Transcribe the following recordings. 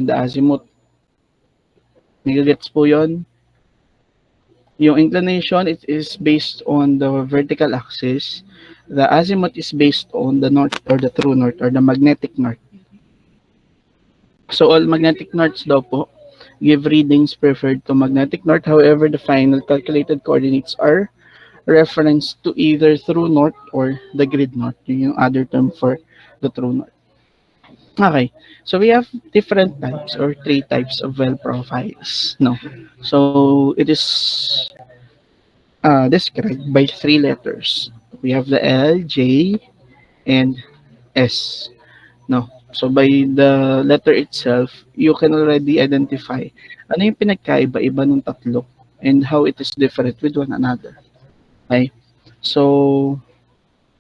and the azimuth. Nagigets po yun? Yung inclination, it is based on the vertical axis. The azimuth is based on the north or the true north or the magnetic north. So all magnetic norths daw po give readings preferred to magnetic north. However, the final calculated coordinates are reference to either true north or the grid north. Yun yung other term for the true north. Okay, so we have different types or three types of well profiles. No, so it is described by three letters. We have the L, J, and S. No, so by the letter itself, you can already identify ano yung pinagkaiba-iba ng tatlo and how it is different with one another. Okay, so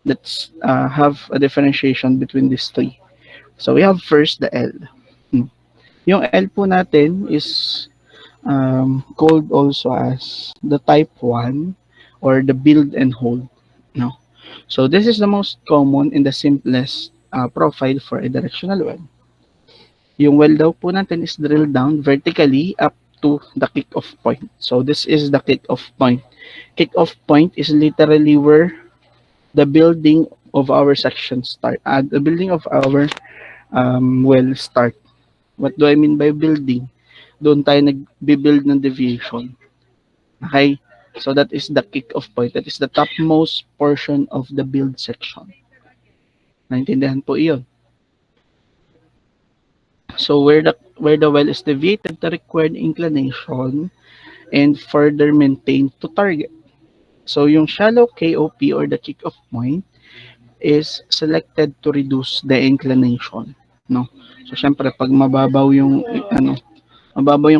let's have a differentiation between these three. So we have first the L. Hmm. Yung L po natin is called also as the type 1 or the build and hold. No? So this is the most common and the simplest profile for a directional well. Yung well daw po natin is drilled down vertically up to the kick-off point. So this is the kick-off point. Kick-off point is literally where the building of our section start. The building of our well start. What do I mean by building? Doon tayo nag-build ng deviation. Okay? So that is the kick-off point. That is the topmost portion of the build section. Naintindihan po iyon. So where the well is deviated to required inclination and further maintained to target. So yung shallow KOP or the kick-off point is selected to reduce the inclination. No? So syempre pag mababaw yung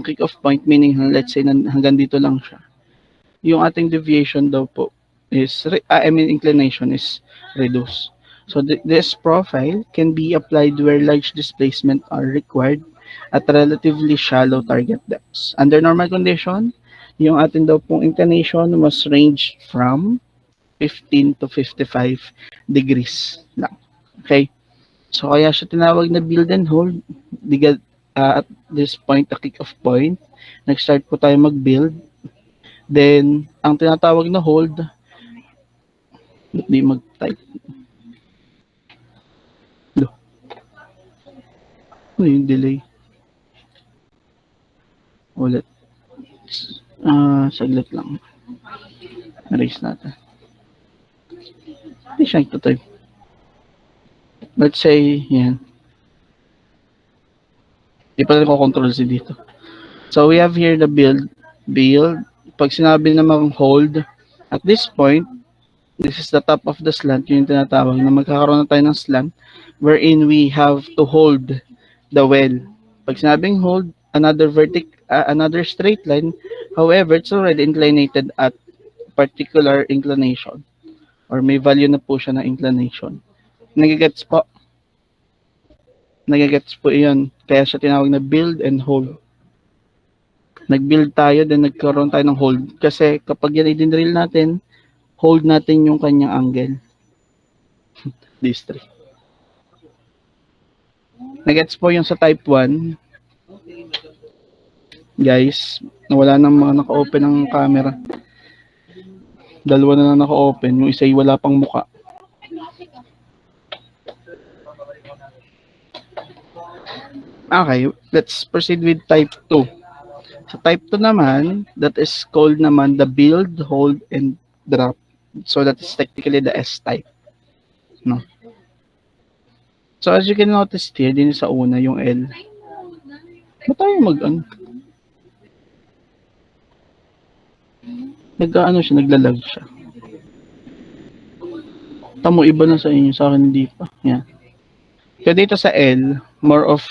kick-off point, meaning let's say hanggang dito lang siya. Yung ating deviation daw po is, inclination is reduced. So this profile can be applied where large displacement are required at relatively shallow target depths. Under normal condition, yung ating daw pong inclination must range from 15 to 55 degrees lang. Okay? So kaya siya tinawag na build and hold. At this point, the kick-off point, nag-start po tayo mag-build. Then, ang tinatawag na hold, hindi mag-type. Ano yung delay? Ulit. Saglit lang. Erase natin. Hindi siya ito-type. Let's say, yan. Hindi pa rin ko control C dito. So, we have here the build. Pag sinabi namang hold, at this point, this is the top of the slant, yung tinatawag na magkakaroon na tayo ng slant wherein we have to hold the well. Pag sinabing hold, another straight line, however, it's already inclinated at particular inclination or may value na po siya na inclination. Nagigets po? Nagigets po iyon. Kaya siya tinawag na build and hold. Nag-build tayo, then nagkaroon tayo ng hold. Kasi kapag yan i-drill natin, hold natin yung kanyang angle. These three. Nagets po yung sa type 1. Guys, wala nang mga naka-open ng camera. Dalawa na lang naka-open. Yung isa ay wala pang muka. Okay, let's proceed with type 2. Sa type 2 naman, that is called naman the build, hold, and drop. So that is technically the S type. No? So as you can notice here, din sa una yung L. Ba't tayo siya, naglalag siya. Tamo, iba na sa inyo, sa akin hindi pa. Yan. Kaya dito sa L, more of,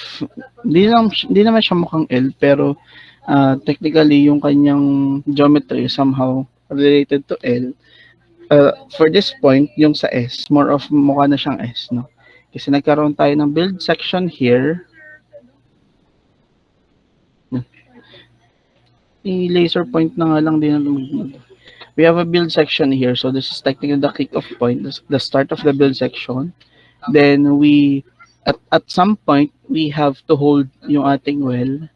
hindi naman siya mukhang L, pero technically yung kanyang geometry somehow related to L. For this point, yung sa S, more of mukha na siyang S, no? Kasi nagkaroon tayo ng build section here. I-laser point na nga lang din. We have a build section here. So this is technically the kick-off point, the start of the build section. Then we At some point, we have to hold yung ating well.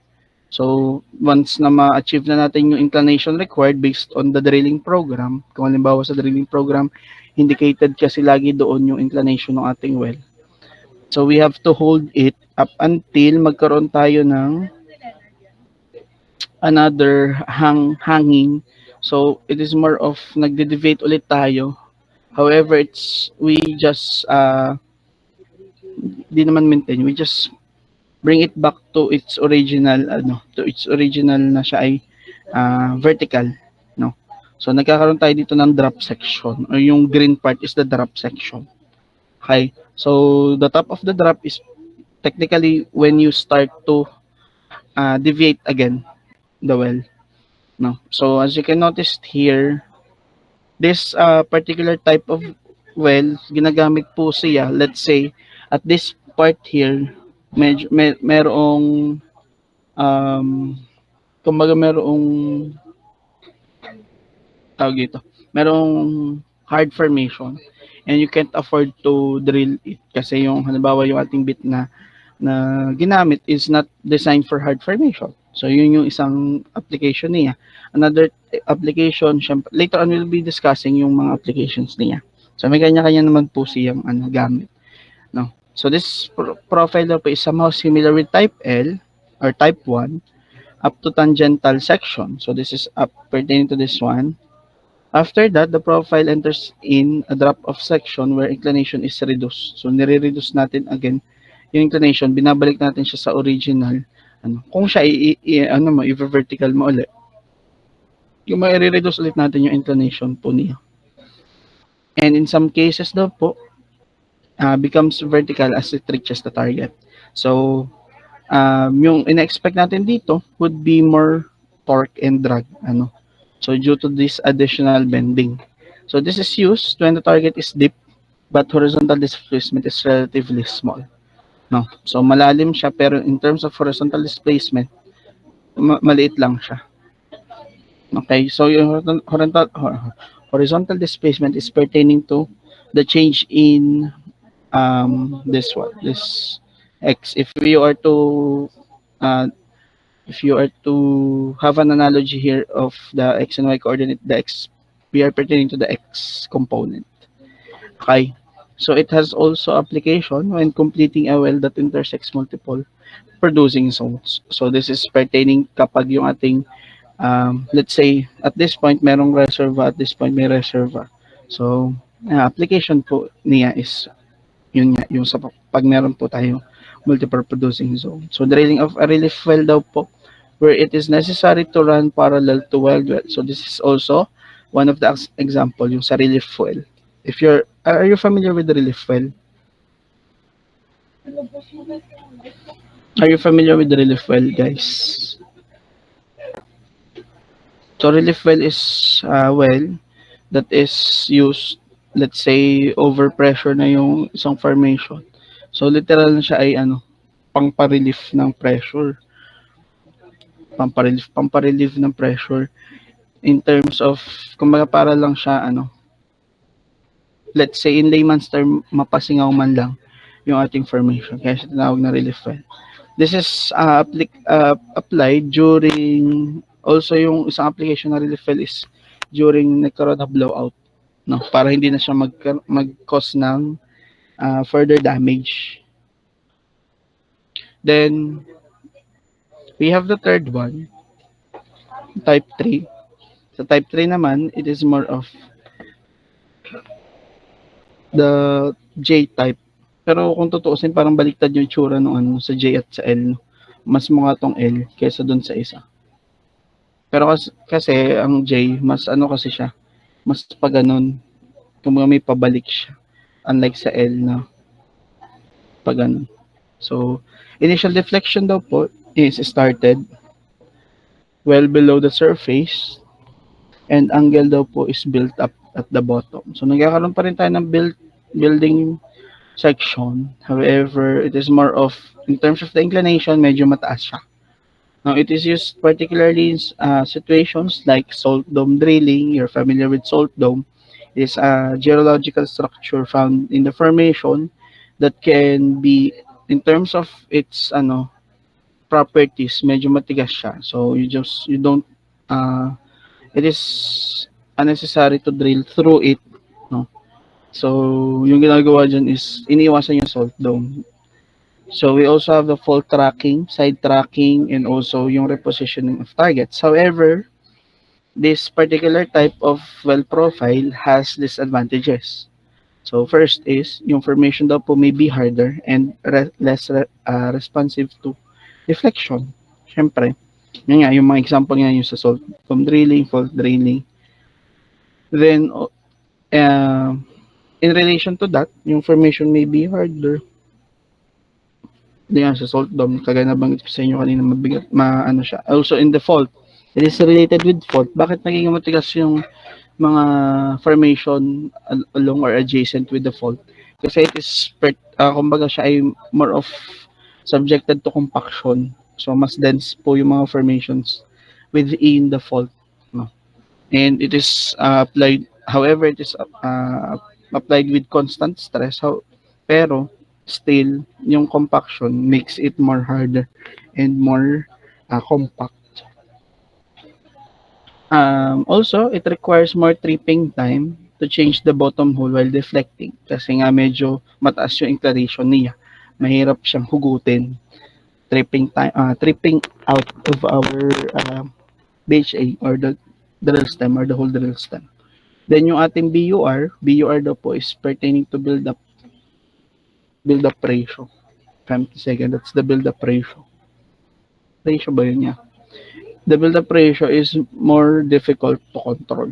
So, once na ma-achieve na natin yung inclination required based on the drilling program, kung halimbawa sa drilling program, indicated kasi lagi doon yung inclination ng ating well. So, we have to hold it up until magkaroon tayo ng another hanging. So, it is more of nagde-deviate ulit tayo. However, we just, di naman maintain, we just bring it back to its original, na siya ay vertical, no? So, nagkakaroon tayo dito ng drop section, or yung green part is the drop section. Okay? So, the top of the drop is technically when you start to deviate again the well, no? So, as you can notice here, this particular type of well, ginagamit po siya, let's say, at this part here, merong, um, kumbaga merong, tawag dito, merong hard formation and you can't afford to drill it kasi yung halimbawa yung ating bit na ginamit is not designed for hard formation. So yun yung isang application niya. Another application, syempre, later on we'll be discussing yung mga applications niya. So may kanya-kanya naman po siyang gamit, no. So this profile daw po is somehow similar with type L or type 1 up to tangential section. So this is up pertaining to this one. After that, the profile enters in a drop-off section where inclination is reduced. So, nire-reduce natin again yung inclination, binabalik natin siya sa original. Kung siya i-vertical mo ulit, yung i-reduce ulit natin yung inclination po niya. And in some cases daw po, becomes vertical as it reaches the target. So, yung ina-expect natin dito would be more torque and drag. So due to this additional bending. So this is used when the target is deep but horizontal displacement is relatively small. No. So malalim siya pero in terms of horizontal displacement, maliit lang siya. Okay, so yung horizontal displacement is pertaining to the change in this x. If you are to have an analogy here of the x and y coordinate, we are pertaining to the x component. Okay. So it has also application when completing a well that intersects multiple producing zones. So this is pertaining kapag yung ating, let's say, at this point, merong reservoir, at this point, may reservoir. So, application po niya is yun nga, yung sa pag meron po tayo multiple producing zone. So, drilling of a relief well daw po where it is necessary to run parallel to weld well. So this is also one of the example, yung sa relief well. Are you familiar with the relief well? Are you familiar with the relief well, guys? So relief well is well that is used, let's say, over pressure na yung isang formation. So literal na siya ay pang-relief ng pressure. Pamparelieve ng pressure in terms of, kumbaga para lang siya, let's say in layman's term, mapasingaw man lang yung ating formation. Kaya siya tinawag na relief well. This is applied during, also yung isang application na relief well is during nagkaroon na blowout, no? Para hindi na siya mag-cause ng further damage. Then, we have the third one, type 3. Sa type 3 naman, it is more of the J type. Pero kung tutuusin, parang baliktad yung itsura ng sa J at sa L. Mas mukha tong L kaysa dun sa isa. Pero kasi ang J, mas kasi siya, mas pa ganun. Kung may pabalik siya. Unlike sa L na pa ganun. So, initial deflection daw po is started well below the surface and angle daw po is built up at the bottom. So, nagkakaroon pa rin tayo ng building section. However, it is more of, in terms of the inclination, medyo mataas siya. Now, it is used particularly in situations like salt dome drilling. You're familiar with salt dome. It is a geological structure found in the formation that can be in terms of its properties, medyo matigas siya. So you don't it is unnecessary to drill through it, no. So yung ginagawa diyan is iniiwasan yung salt dome. So we also have the fault tracking, side tracking, and also yung repositioning of targets. However, this particular type of well profile has disadvantages. So first is yung formation daw po may be harder and responsive to deflection. Siyempre, yun nga, yung mga example nga yung sa salt from drilling, fault drilling. Then, in relation to that, yung formation may be harder. Hindi nga sa salt dome, kagaya na banggit ko sa inyo kanina, mabigat, maano siya. Also in the fault, it is related with fault. Bakit naging matigas yung mga formation along or adjacent with the fault? Kasi it is, kumbaga siya ay more of subjected to compaction. So, mas dense po yung mga formations within the fault. No? And it is applied, however, it is applied with constant stress. Pero, still, yung compaction makes it more harder and more compact. Also, it requires more tripping time to change the bottom hole while deflecting. Kasi nga medyo mataas yung inclination niya. Mahirap siyang hugutin. Tripping out of our BHA or the drill stem or the whole drill stem. Then yung ating BUR daw po is pertaining to build up ratio. 50 that's the build up ratio. Ratio ba yun niya? The build up ratio is more difficult to control.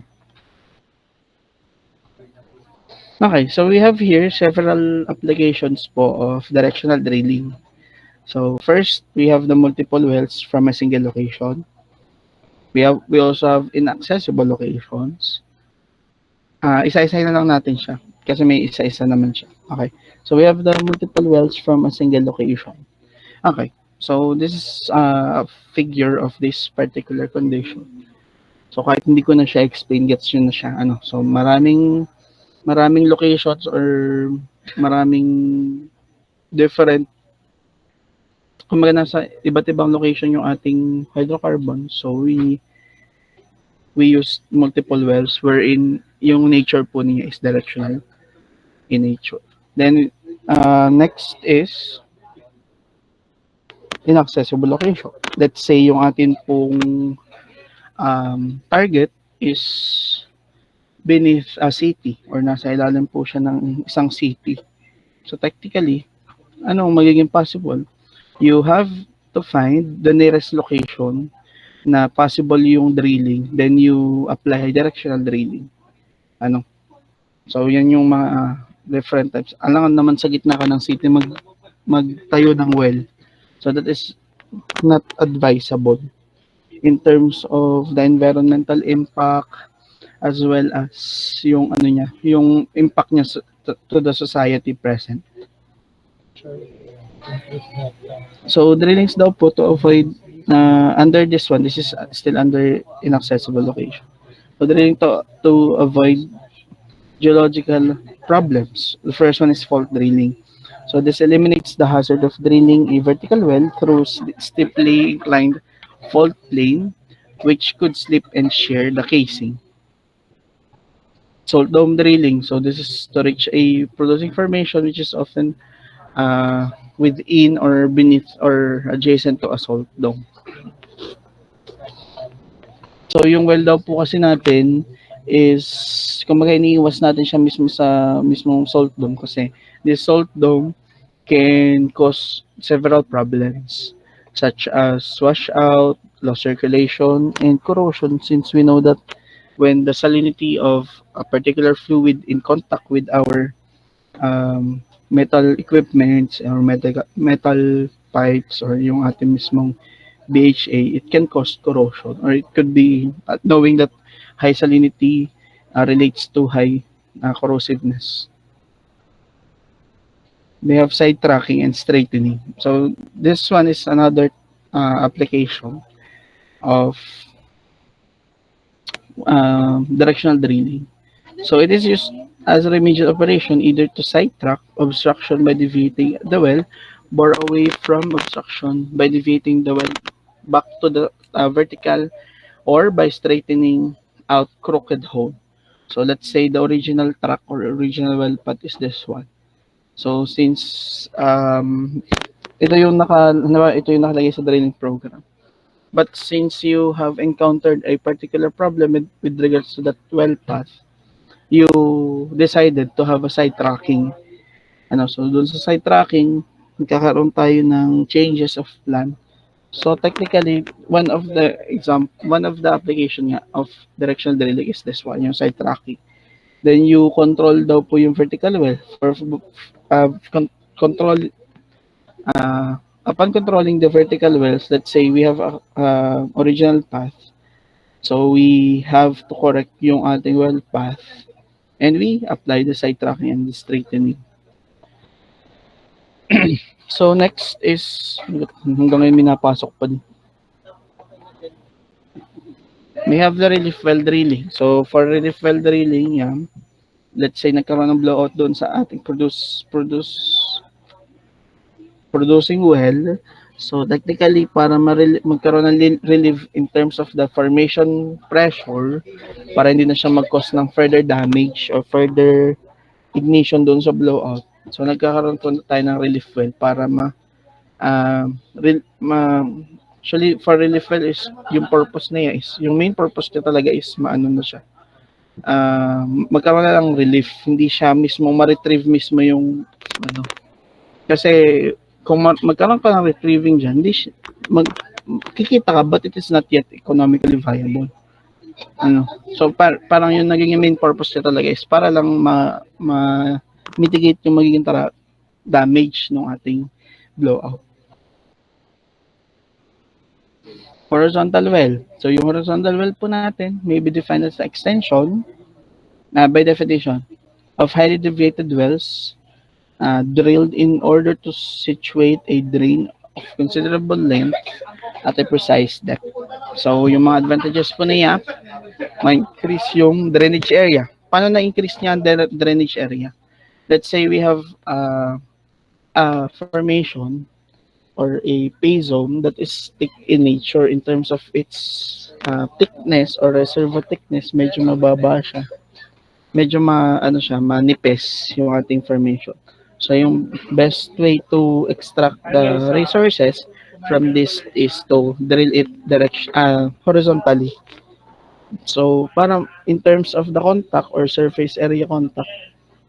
Okay, so we have here several applications po of directional drilling. So first, we have the multiple wells from a single location. We also have inaccessible locations. Isa-isa na lang natin siya kasi may isa-isa naman siya. Okay. So we have the multiple wells from a single location. Okay. So this is a figure of this particular condition. So kahit hindi ko na siya explain, gets yun na siya. So maraming locations or maraming different, kumbaga nasa iba't ibang location yung ating hydrocarbon. So we use multiple wells wherein yung nature po niya is directional in nature. Then next is inaccessible location. Let's say yung atin pong target is beneath a city or nasa ilalim po siya ng isang city. So technically, anong magiging possible? You have to find the nearest location na possible yung drilling, then you apply directional drilling. So yan yung mga different types. Alangan naman sa gitna ka ng city magtayo ng well. So that is not advisable in terms of the environmental impact as well as yung yung impact niya to the society present. So drillings daw po to avoid under this one, this is still under inaccessible location. So drilling to avoid geological problems. The first one is fault drilling. So this eliminates the hazard of drilling a vertical well through steeply inclined fault plane, which could slip and shear the casing. Salt dome drilling. So this is to reach a producing formation which is often within or beneath or adjacent to a salt dome. So yung well daw po kasi natin is kumbaga iniiwas natin siya mismo sa mismong salt dome kasi this salt dome can cause several problems such as washout, low circulation, and corrosion, since we know that when the salinity of a particular fluid in contact with our metal equipment or metal pipes or yung ating mismong BHA, it can cause corrosion, or it could be knowing that high salinity relates to high corrosiveness. They have side tracking and straightening. So this one is another application of directional drilling. So it is used as a remedial operation either to sidetrack obstruction by deviating the well bore away from obstruction by deviating the well back to the vertical or by straightening out crooked hole. So let's say the original track or original well path is this one. So since ito yung nakalagay sa drilling program. But since you have encountered a particular problem with regards to that well path, you decided to have a side tracking. So doon sa side tracking, nagkakaroon tayo ng changes of plan. So technically, one of the application nga of directional drilling is this one, yung side tracking. Then you control daw po yung vertical well for control upon controlling the vertical wells. Let's say we have a original path. So we have to correct yung ating well path and we apply the side tracking and the straightening. So next is hanggang ngayon minapasok pa din. We have the relief well drilling. So for relief well drilling, let's say nagkaroon ng blowout doon sa ating producing well. So technically, para magkaroon ng relief in terms of the formation pressure, para hindi na siya mag-cause ng further damage or further ignition doon sa blowout. So nagkakaroon po tayo ng relief well para actually for relief well is yung purpose niya is, yung main purpose niya talaga is maano na siya. Magkaroon na lang relief, hindi siya mismo ma-retrieve mismo yung kasi kung magkaroon pa ng retrieving dyan, kikita ka but it is not yet economically viable. So parang yung naging main purpose niya talaga is para lang mitigate yung magiging damage ng ating blowout. Horizontal well. So yung horizontal well po natin may be defined as extension by definition of highly deviated wells drilled in order to situate a drain of considerable length at a precise depth. So, yung mga advantages po niya, ma-increase yung drainage area. Paano na-increase niya ang drainage area? Let's say we have a formation or a pay zone that is thick in nature in terms of its thickness or reservoir thickness, medyo mababa siya. Medyo manipis yung ating formation. So yung best way to extract the resources from this is to drill it horizontally. So parang in terms of the contact or surface area contact,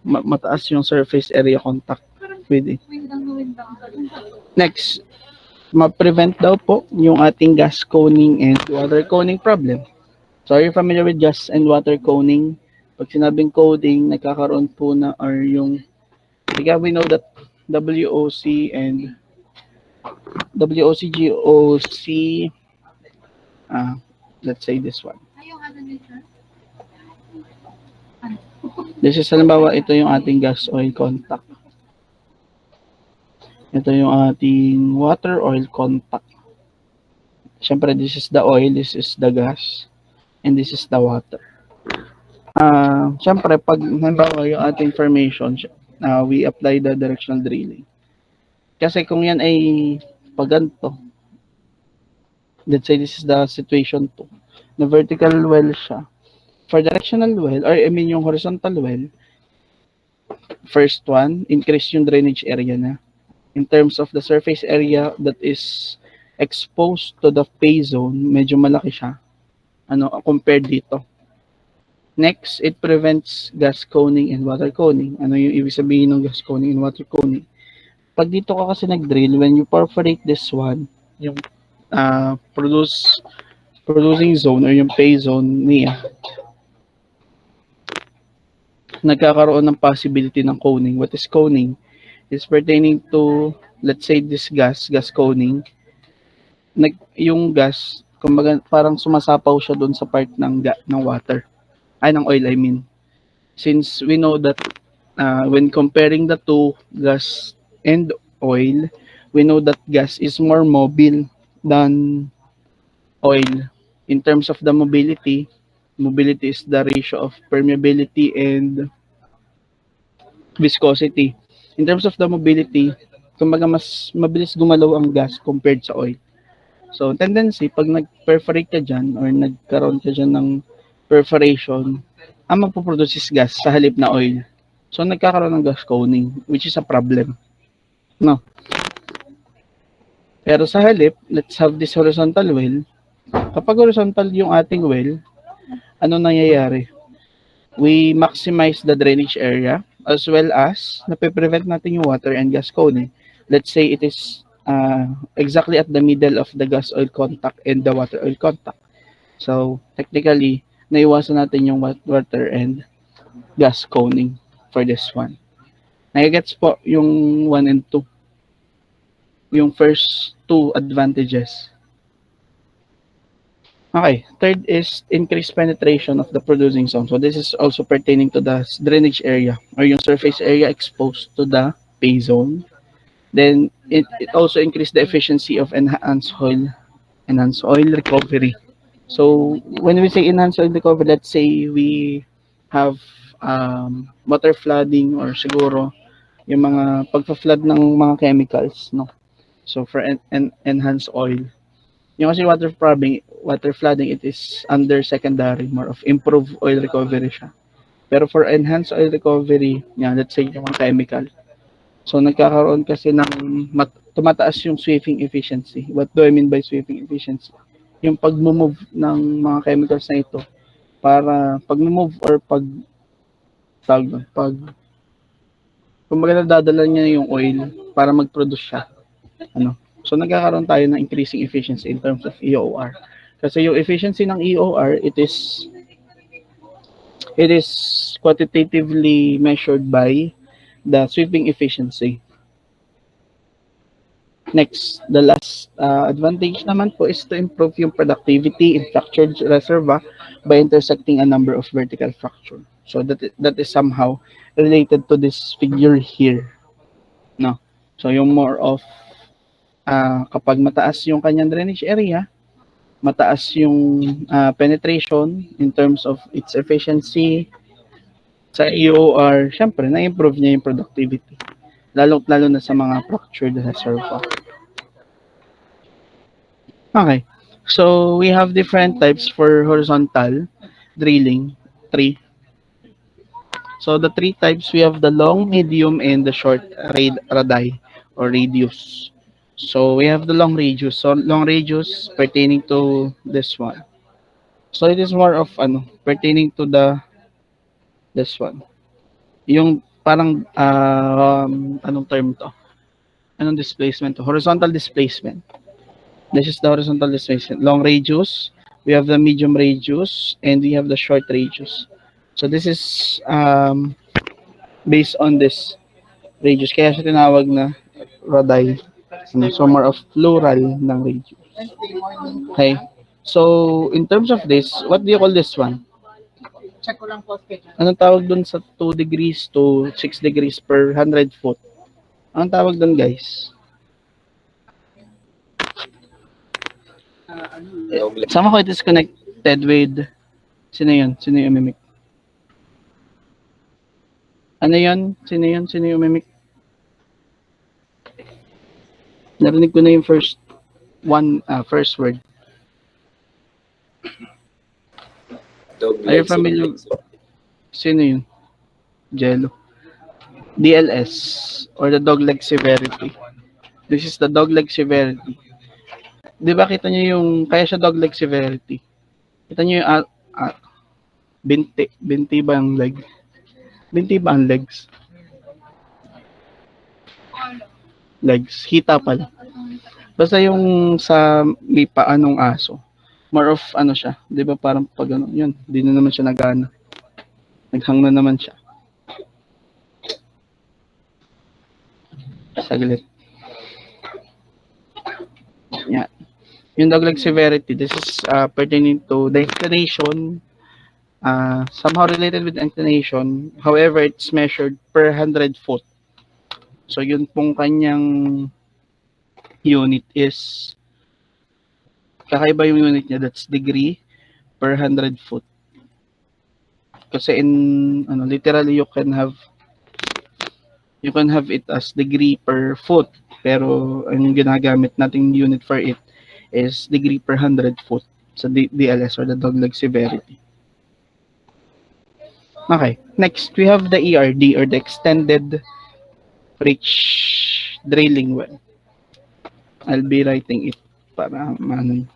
mataas yung surface area contact with it. Next, ma-prevent daw po yung ating gas coning and water coning problem. So are you familiar with gas and water coning? Pag sinabing coding, nagkakaroon po na or yung we know that WOC and WOC, GOC, let's say this one. This is halimbawa, ito yung ating gas oil contact. Ito yung ating water oil contact. Siyempre, this is the oil, this is the gas, and this is the water. Siyempre, pag halimbawa yung ating formation, we apply the directional drilling. Kasi kung yan ay paganto, let's say this is the situation 2, na vertical well siya. For directional well, or I mean yung horizontal well, first one, increase yung drainage area na. In terms of the surface area that is exposed to the pay zone, medyo malaki siya compared dito. Next, it prevents gas coning and water coning. Ano yung ibig sabihin ng gas coning and water coning? Pag dito ka kasi nag-drill, when you perforate this one, yung producing zone or yung pay zone niya, nagkakaroon ng possibility ng coning. What is coning? It's pertaining to, let's say, this gas coning. Yung gas, kumbaga, parang sumasapaw siya doon sa part ng water. Ng oil, I mean. Since we know that when comparing the two, gas and oil, we know that gas is more mobile than oil. In terms of the mobility is the ratio of permeability and viscosity. In terms of the mobility, Kumbaga mas mabilis gumalaw ang gas compared sa oil. So, tendency, pag nag-perforate ka dyan or nagkaroon ka dyan ng perforation, ang magpuproduce is gas sa halip na oil. So, nagkakaroon ng gas coning, which is a problem. No? Pero sa halip, let's have this horizontal well. Kapag horizontal yung ating well, ano nangyayari? We maximize the drainage area as well as nape-prevent natin yung water and gas coning. Let's say it is exactly at the middle of the gas oil contact and the water oil contact. So, technically, naiwasan natin yung water and gas coning for this one. Nagigets po yung 1 and 2. Yung first two advantages. Okay, third is increased penetration of the producing zone. So this is also pertaining to the drainage area or yung surface area exposed to the pay zone. Then it also increased the efficiency of enhanced oil recovery. So when we say enhanced oil recovery, let's say we have water flooding or siguro yung mga pagpa-flood ng mga chemicals, no? So for enhanced oil, yung kasi water flooding, it is under secondary, more of improved oil recovery siya. Pero for enhanced oil recovery, yan, let's say yung chemical. So nagkakaroon kasi ng tumataas yung sweeping efficiency. What do I mean by sweeping efficiency? Yung pag-move ng mga chemicals na ito para pag-move or kumbaga nadadala niya yung oil para mag-produce siya. So nagkakaroon tayo ng increasing efficiency in terms of EOR. Kasi yung efficiency ng EOR, it is quantitatively measured by the sweeping efficiency. Next, the last advantage naman po is to improve yung productivity in fractured reservoir by intersecting a number of vertical fracture. So that is somehow related to this figure here. No. So yung more of kapag mataas yung kanyang drainage area, mataas yung penetration in terms of its efficiency sa EOR, syempre na-improve niya yung productivity. Lalo na sa mga fractured reservoir. Okay. So we have different types for horizontal drilling, 3. So the 3 types, we have the long, medium, and the short radii or radius. So we have the long radius. So long radius pertaining to this one. So it is more of pertaining to this one. Yung parang anong term to? Anong displacement to? Horizontal displacement. This is the horizontal displacement. Long radius, we have the medium radius, and we have the short radius. So this is based on this radius. Kaya siya tinawag na radii. So more of plural ng radius. Okay. So in terms of this, what do you call this one? Check ko lang po. Anong tawag dun sa 2 degrees to 6 degrees per 100 foot? Anong tawag dun, guys? Sama ko it is connected with sino yun? Sino yung mimic? Ano yun? Sino yun? Sino yung mimic? Narinig ko na yung first word. Are you familiar? Sino yun? Jello. DLS or the dogleg severity. This is the dogleg severity. Di ba kita nyo yung, kaya siya dogleg severity. Kita nyo yung binti ba ang leg? Binti ba ang legs? Legs. Hita pala. Basta yung sa may paanong aso. More of siya. Di ba parang pag yun. Di na naman siya nagana. Naghang na naman siya. Saglit. Yeah. Yung dogleg severity, this is pertaining to the inclination, somehow related with inclination. However, it's measured per 100 foot. So, yun pong kanyang unit is, kakaiba yung unit niya, that's degree per 100 foot. Kasi literally you can have it as degree per foot. pero ang ginagamit nating unit for it is degree per 100 foot sa DLS or the dogleg severity. Okay, next we have the ERD or the extended reach drilling well. I'll be writing it para maano.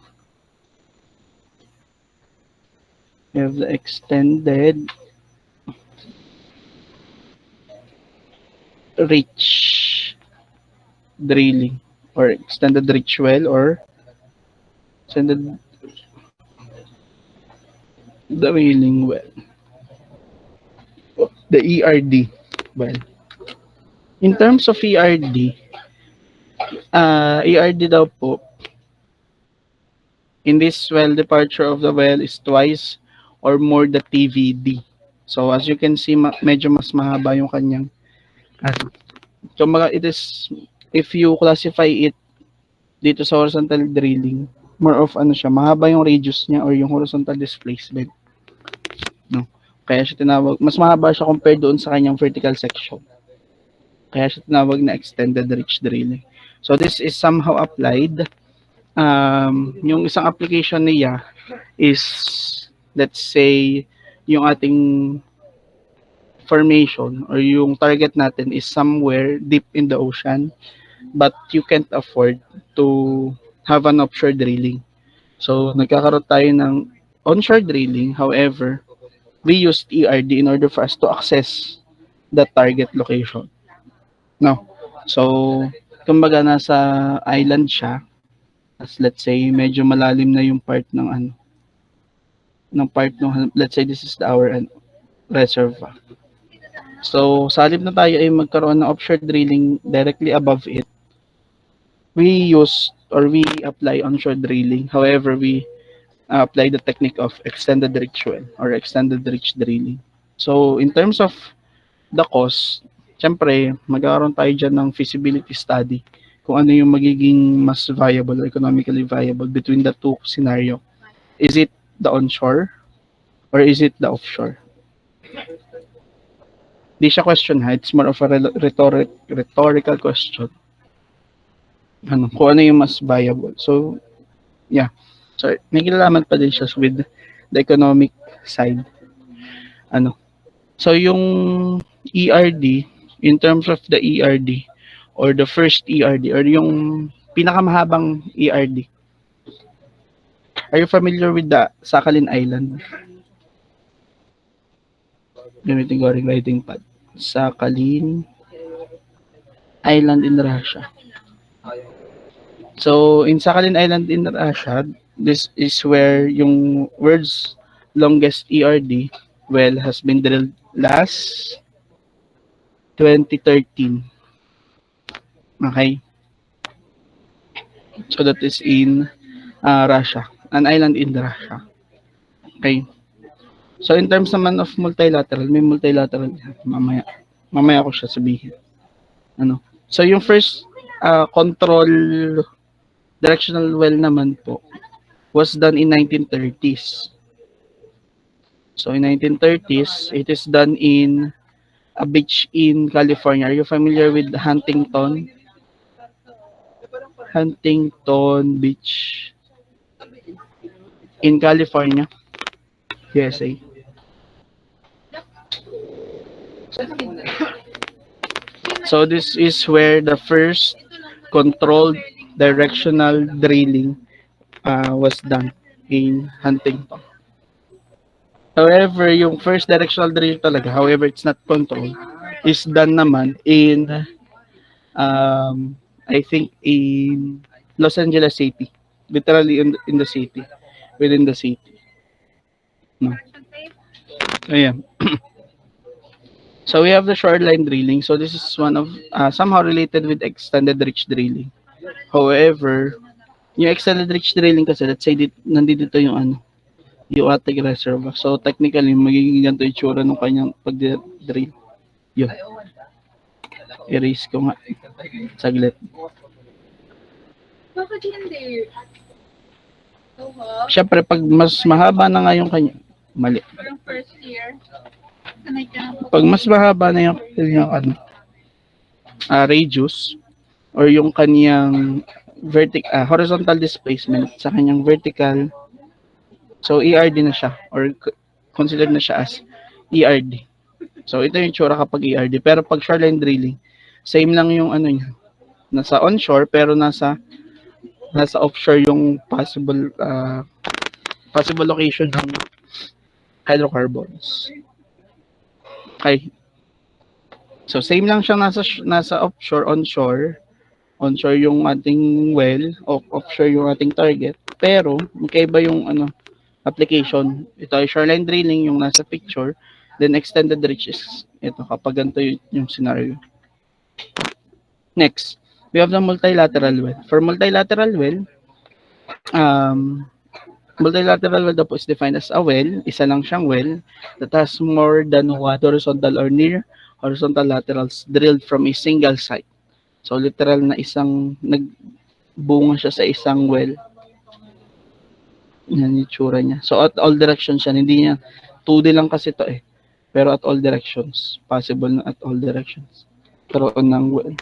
We have the extended reach drilling or extended reach well or extended drilling well. The ERD well. In terms of ERD, ERD daw po, in this well, departure of the well is twice or more the TVD. So as you can see, medyo mas mahaba yung kanyang. So it is, if you classify it dito sa horizontal drilling, more of ano siya, mahaba yung radius niya or yung horizontal displacement. No? Kaya siya tinawag, mas mahaba siya compared doon sa kanyang vertical section. Kaya siya tinawag na extended reach drilling. So this is somehow applied. Yung isang application niya is, let's say, yung ating formation or yung target natin is somewhere deep in the ocean, but you can't afford to have an offshore drilling. So, nagkakaroon tayo ng onshore drilling. However, we used ERD in order for us to access the target location. No. So, kumbaga nasa island siya. As let's say, medyo malalim na yung part ng ano, ng part ng, let's say this is our reservoir. So, sa halip na tayo ay magkaroon ng offshore drilling directly above it, we use or we apply onshore drilling. However, we apply the technique of extended reach well or extended reach drilling. So, in terms of the cost, syempre, magkakaroon tayo dyan ng feasibility study kung ano yung magiging mas viable or economically viable between the two scenario. Is it the onshore or is it the offshore? Di siya question ha, it's more of a rhetorical question. Ano, kung ano yung mas viable. So, yeah. So, may kinalaman pa din siya with the economic side. Ano. So, yung ERD, in terms of the ERD, or the first ERD, or yung pinakamahabang ERD, are you familiar with the Sakhalin Island? Gamitin ko rin writing pad. Sakhalin Island in Russia. So, in Sakhalin Island in Russia, this is where yung world's longest ERD well has been drilled last 2013. Okay? So, that is in Russia. An island in Russia. Okay? So, in terms naman of multilateral, may multilateral mamaya. Mamaya ko siya sabihin. Ano? So, yung first control directional well naman po was done in 1930s. So, in 1930s, it is done in a beach in California. Are you familiar with Huntington? Huntington Beach in California, USA. So this is where the first controlled directional drilling was done in Huntington. However, yung first directional drill talaga, however it's not controlled, is done naman in I think in Los Angeles City. Literally in the city. Within the city. No. Ayan. So we have the shoreline drilling. So this is one of somehow related with extended reach drilling. However, yung extended reach drilling kasi, let's say nandito yung ano, yung ating reservoir. So technically, magiging ganito yung tsura ng kanyang pag-drill. Yun. Erase ko nga. Saglit. Bakit hindi? Siyempre, pag mas mahaba na nga yung kanya, mali. Parang first year. Pag mas mahaba na yung ano, radius, or yung kaniyang horizontal displacement sa kanyang vertical. So ERD na siya or considered na siya as ERD. So ito yung tsura kapag ERD. Pero pag shoreline drilling, same lang yung ano niya. Nasa onshore pero nasa offshore yung possible location ng hydrocarbons. Okay. So same lang siya nasa offshore, onshore. Onshore yung ating well, offshore yung ating target. Pero magkaiba yung application. Ito ay shoreline drilling yung nasa picture. Then extended reach is ito kapag ganito yung scenario. Next, we have the multilateral well. For multilateral well, um, multilateral well daw po is defined as a well, isa lang siyang well, that has more than one horizontal or near horizontal laterals drilled from a single site. So literal na nagbunga siya sa isang well. Yan yung tsura niya. So at all directions siya, hindi niya 2D lang kasi to eh. Pero at all directions, possible na at all directions. Pero ng well.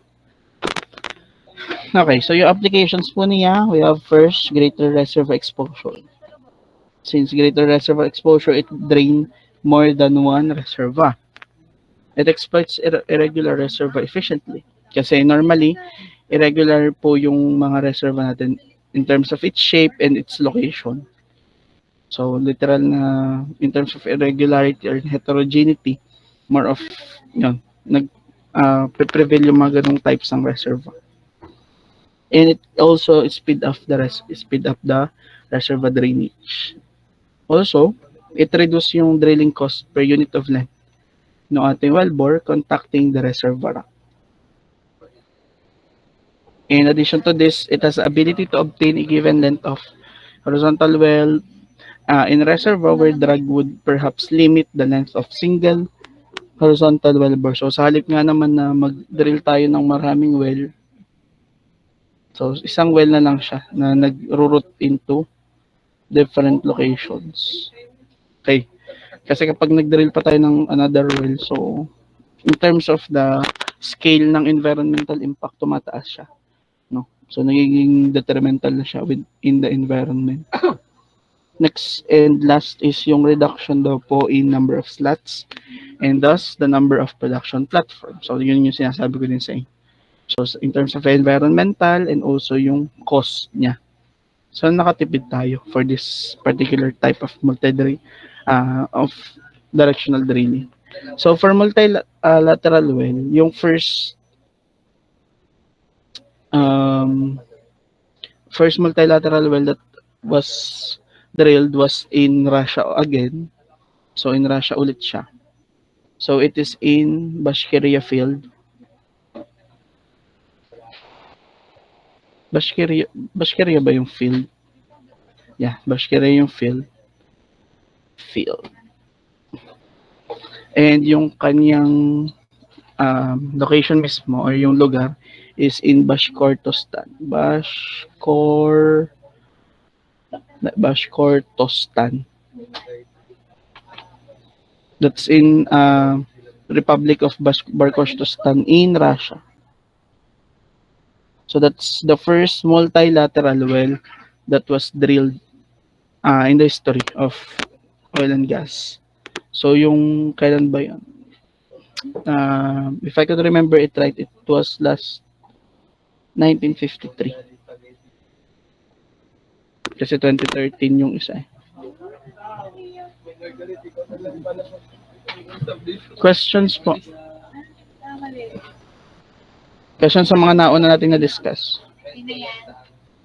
Okay, so yung applications po niya, we have first, greater reservoir exposure. Since greater reservoir exposure, it drain more than one reservoir. It exploits irregular reservoir efficiently. Kasi normally, irregular po yung mga reservoir natin in terms of its shape and its location. So, literal na in terms of irregularity or heterogeneity, more of, yun, prevail yung mga ganong types ng reservoir. And it also speed up the reservoir drainage. Also, it reduce yung drilling cost per unit of length ng ating wellbore contacting the reservoir. In addition to this, it has the ability to obtain a given length of horizontal well in reservoir where drag would perhaps limit the length of single horizontal wellbore. So sa halip nga naman na mag-drill tayo ng maraming well, so isang well na lang siya na nag-route into different locations. Okay. Kasi kapag nag-drill pa tayo ng another well, so in terms of the scale ng environmental impact, tumataas siya. No? So nagiging detrimental na siya within the environment. Next and last is yung reduction daw po in number of slots and thus the number of production platforms. So yun yung sinasabi ko din sa inyo. So in terms of environmental and also yung cost niya. So nakatipid tayo for this particular type of of directional drilling. So for multilateral well, yung first multilateral well that was drilled was in Russia again. So in Russia ulit siya. So it is in Bashkiria field. Bashkiria ba yung field? Yeah, Bashkiria yung field. And yung kanyang location mismo or yung lugar is in Bashkortostan. Bashkortostan. That's in Republic of Bashkortostan in Russia. So that's the first multilateral well that was drilled in the history of oil and gas. So yung kailan ba yun? If I could remember it right, it was last 1953. Kasi 2013 yung isa eh. Questions po? Questions sa mga nauna natin na-discuss.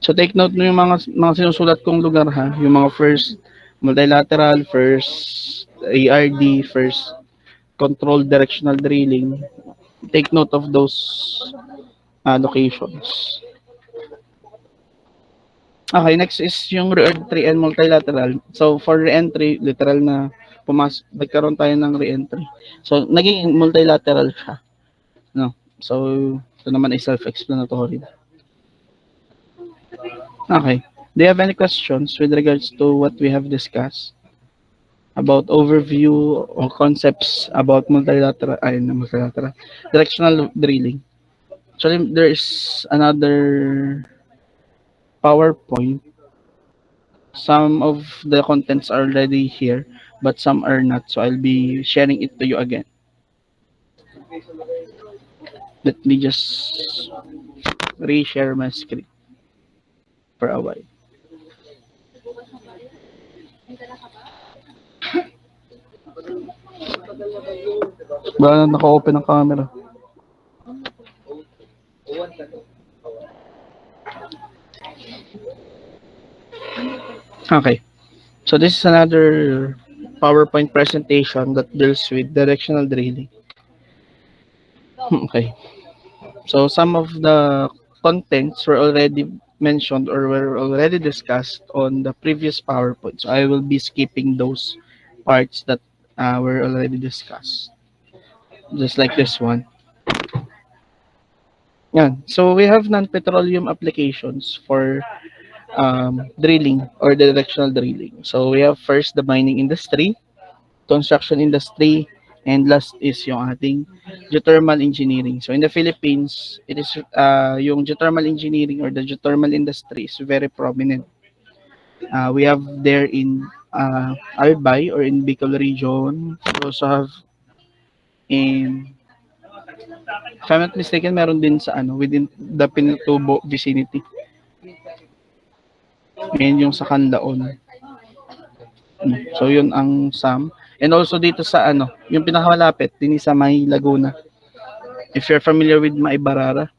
So take note nyo yung mga sinusulat kong lugar ha. Yung mga first multilateral, first ARD, first controlled directional drilling. Take note of those locations. Okay, next is yung re-entry and multilateral. So for re-entry, literal na nagkaroon tayo ng re-entry. So naging multilateral siya. No. So ito naman ay self-explanatory. Okay. Do you have any questions with regards to what we have discussed? About overview or concepts about multilateral directional drilling? Actually, there is another PowerPoint. Some of the contents are already here, but some are not. So I'll be sharing it to you again. Let me just reshare my screen for a while. Ba, naka-open ang camera. Okay. So this is another PowerPoint presentation that deals with directional drilling. Okay. So some of the contents were already mentioned or were already discussed on the previous PowerPoint. So I will be skipping those parts that were already discussed. Just like this one. Yeah. So we have non-petroleum applications for drilling or directional drilling. So we have first the mining industry, construction industry, and last is yung ating geothermal engineering. So in the Philippines, it is yung geothermal engineering or the geothermal industry is very prominent. We have there in Albay or in Bicol region. We also have in, if I'm not mistaken, meron din sa ano, within the Pinatubo vicinity. And yung sa Canlaon. So yun ang SAM. And also dito sa ano, yung pinakamalapit din sa May Laguna. If you're familiar with Maibarara,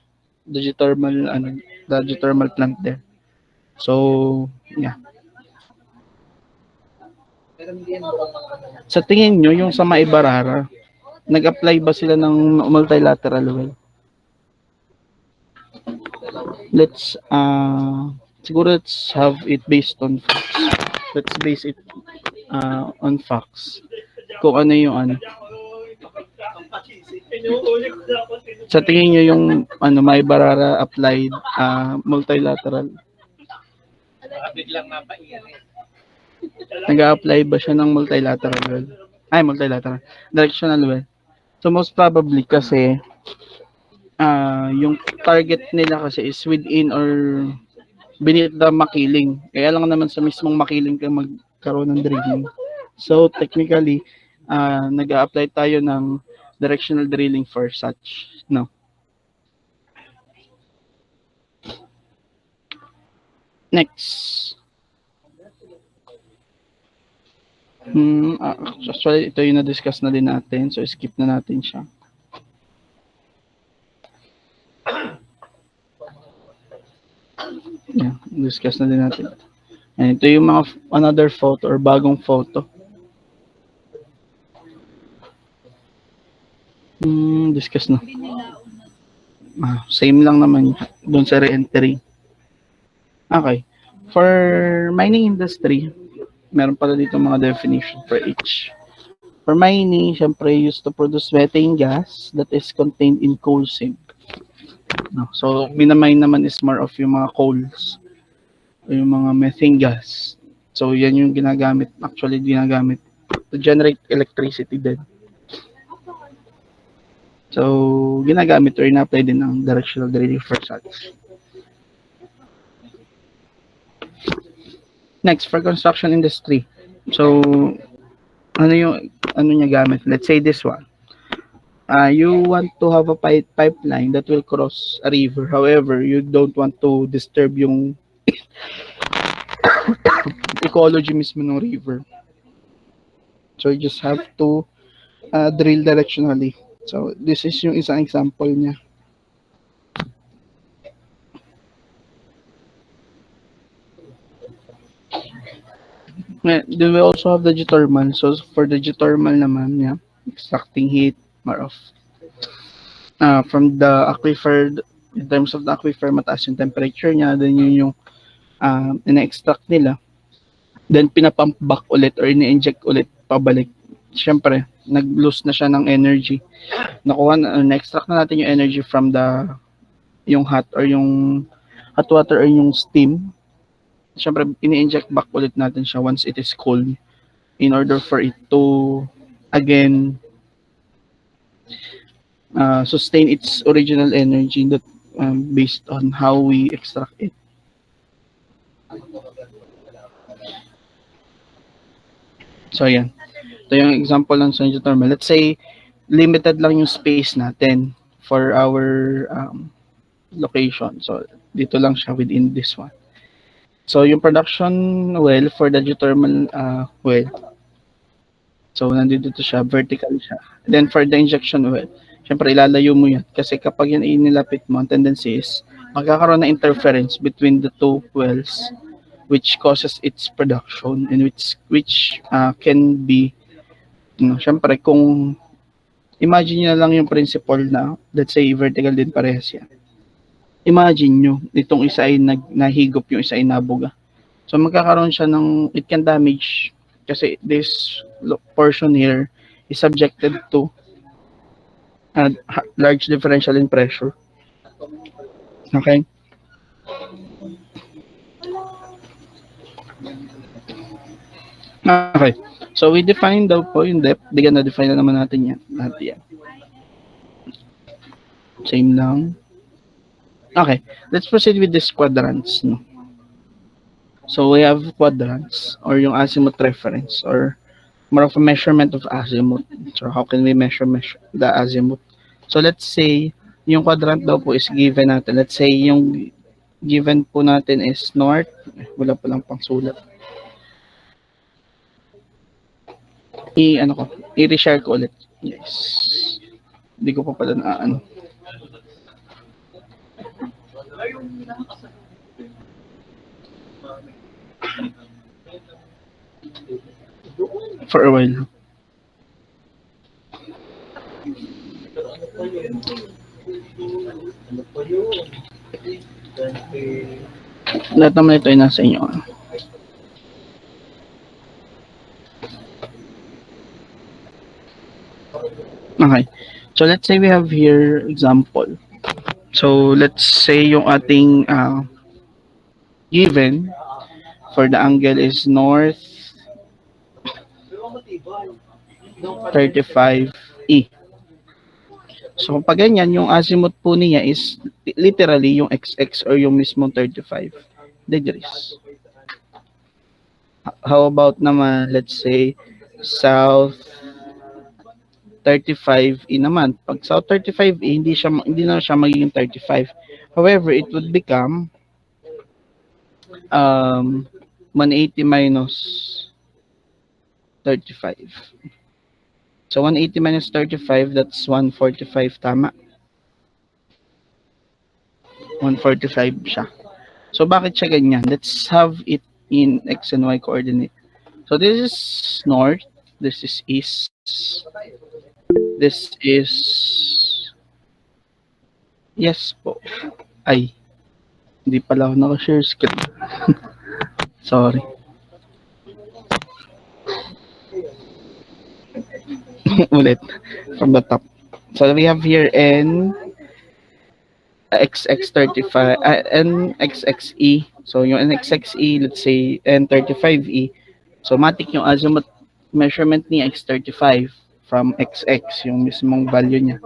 the geothermal ano, the geothermal plant there. So, yeah. Sa tingin nyo, yung sa Maibarara, nag-apply ba sila ng multilateral well? Siguro let's have it based on facts. Let's base it on facts. Kung ano yung ano. Sa tingin nyo yung ano, Maibarara applied multilateral? Nag-a-apply ba siya ng multilateral well? Ay, multilateral. Directional well. So most probably kasi yung target nila kasi is within or beneath the makiling. Kaya lang naman sa mismong makiling ka magkaroon ng drilling. So technically, nag-a-apply tayo ng directional drilling for such. No. Next. Actually, ito yung na-discuss na din natin. So, skip na natin siya. Yeah, discuss na din natin. And ito yung mga another photo or bagong photo. Discuss na. Same lang naman doon sa re-entry. Okay. For mining industry, meron pala dito mga definition for each. For mining, syempre used to produce methane gas that is contained in coal seam. No. So, minamine naman is more of yung mga coals o yung mga methane gas. So, yan yung ginagamit to generate electricity din. So, ginagamit or ina-apply din ng directional drilling for such. Next, for construction industry. So, ano niya gamit? Let's say this one. You want to have a pipeline that will cross a river. However, you don't want to disturb yung ecology mismo ng river. So, you just have to drill directionally. So, this is yung isang example niya. Then we also have the geothermal. So, for the geothermal naman, yeah, extracting heat, more of from the aquifer. In terms of the aquifer, mataas yung temperature niya, then yun yung ina-extract nila. Then pinapump back ulit or ini-inject ulit pabalik. Siyempre, nag-lose na siya ng energy. Na-extract na natin yung energy from yung hot or yung hot water or yung steam. Siyempre, ini-inject back ulit natin siya once it is cold in order for it to again sustain its original energy that based on how we extract it. So yan. Ito yung example ng sun geothermal. Let's say limited lang yung space natin for our location. So dito lang siya within this one. So yung production well for the geothermal well. So nandito siya, vertical siya. Then for the injection well, syempre ilalayo mo yan. Kasi kapag yan inilapit mo, ang tendency is magkakaroon ng interference between the two wells which causes its production and which can be, syempre kung imagine nyo na lang yung principle na, let's say vertical din parehas yan. Imagine nyo, itong isa ay nahigop, yung isa ay nabuga. So magkakaroon siya ng, it can damage kasi this portion here is subjected to a large differential in pressure. Okay? Okay. So we define daw po yung depth. Bigyan na define na naman natin yan. Lahat yan. Same lang. Okay. Let's proceed with these quadrants. No? So we have quadrants or yung azimuth reference or more of a measurement of azimuth. So how can we measure the azimuth? So let's say yung quadrant daw po is given natin. Let's say yung given po natin is north. Wala pa lang pang sulat. I-reshare ko ulit. Yes. Hindi ko pa pala na for a while. Lahat naman ito ay nasa inyo. Okay. So let's say we have here example. So let's say yung ating given for the angle is north 35E. So pag ganyan, yung azimuth po niya is literally yung XX or yung mismong 35 degrees. How about naman, let's say, south 35E naman. Pag south 35E, hindi na siya magiging 35. However, it would become 180 minus 35. So 180 minus 35, that's 145, tama? 145 siya. So bakit siya ganyan? Let's have it in X and Y coordinate. So this is north, this is east, this is, yes po, ay, hindi pala ako naka-share screen. Sorry. Ulit, from the top. So we have here N, XX35, NXXE. So yung NXXE, let's say N35E. So matik yung azimuth measurement niya X35 from XX, yung mismong value niya.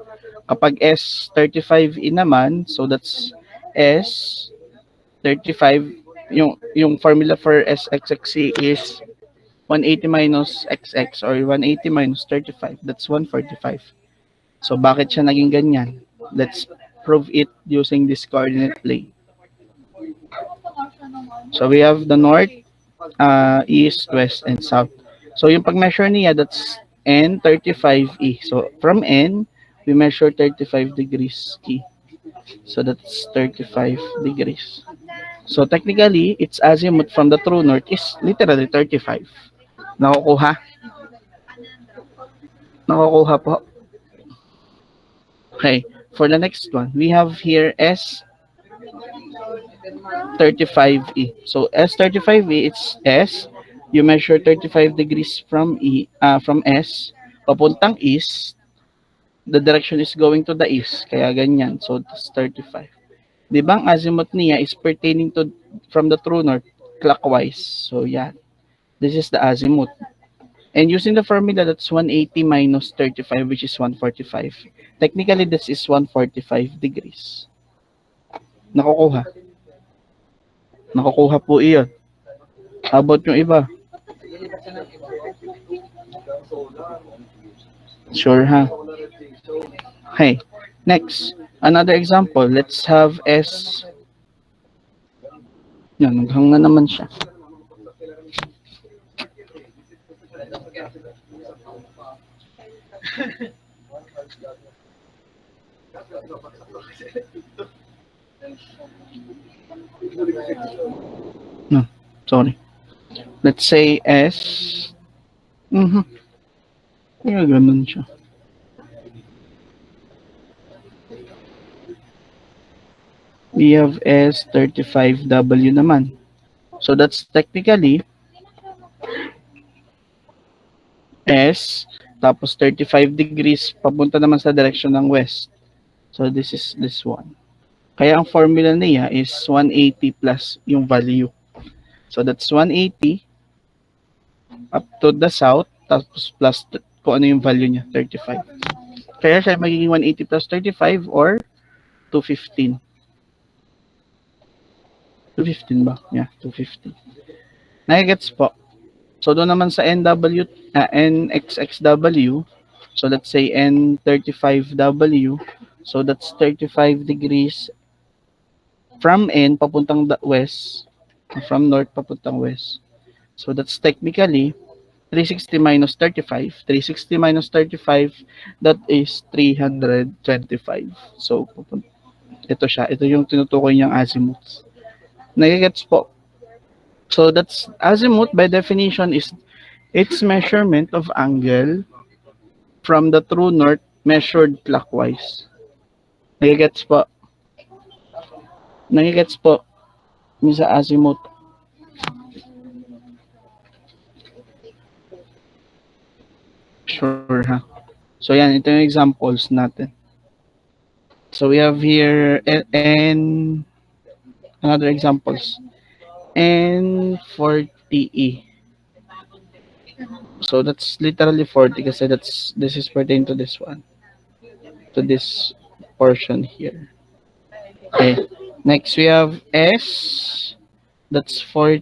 Kapag S35E naman, so that's S35, yung formula for SXXE is 180 minus XX or 180 minus 35, that's 145. So bakit siya naging ganyan? Let's prove it using this coordinate plane. So we have the north, east, west, and south. So yung pag-measure niya, that's N35E. So from N, we measure 35 degrees E. So that's 35 degrees. So technically, its azimuth from the true north is literally 35. Nakukuha? Nakukuha po. Okay, for the next one, we have here S35E. So S35E, it's S. You measure 35 degrees from from S, papuntang east. The direction is going to the east, kaya ganyan. So it's 35. Di ba ang azimuth niya is pertaining to from the true north clockwise. So yeah, this is the azimuth. And using the formula, that's 180 minus 35, which is 145. Technically, this is 145 degrees. Nakukuha. Nakukuha po iyon. How about yung iba? Sure, ha? Okay. Next, another example. Let's have S. Yan, naghang na naman siya. No, sorry. Let's say S. Kaya ganun siya. We have S35W naman. So that's technically S, tapos 35 degrees, papunta naman sa direction ng west. So this is this one. Kaya ang formula niya is 180 plus yung value. So that's 180 up to the south, tapos plus kung ano yung value niya, 35. Kaya siya magiging 180 plus 35 or 215. 215 ba? Yeah, 215. Nagigets po. So doon naman sa NXXW, so let's say N35W, so that's 35 degrees from N papuntang west, from north papuntang west. So that's technically 360 minus 35. 360 minus 35, that is 325. So ito siya, ito yung tinutukoy niyang azimuth. Nagigets po. So that's azimuth by definition is its measurement of angle from the true north measured clockwise. Nagigets po. Nagigets po. Yung sa azimuth. Sure, ha? So yan, ito yung examples natin. So we have here and another examples. N40E. So that's literally 40 kasi this is pertaining to this one. To this portion here. Okay. Next we have S. That's 40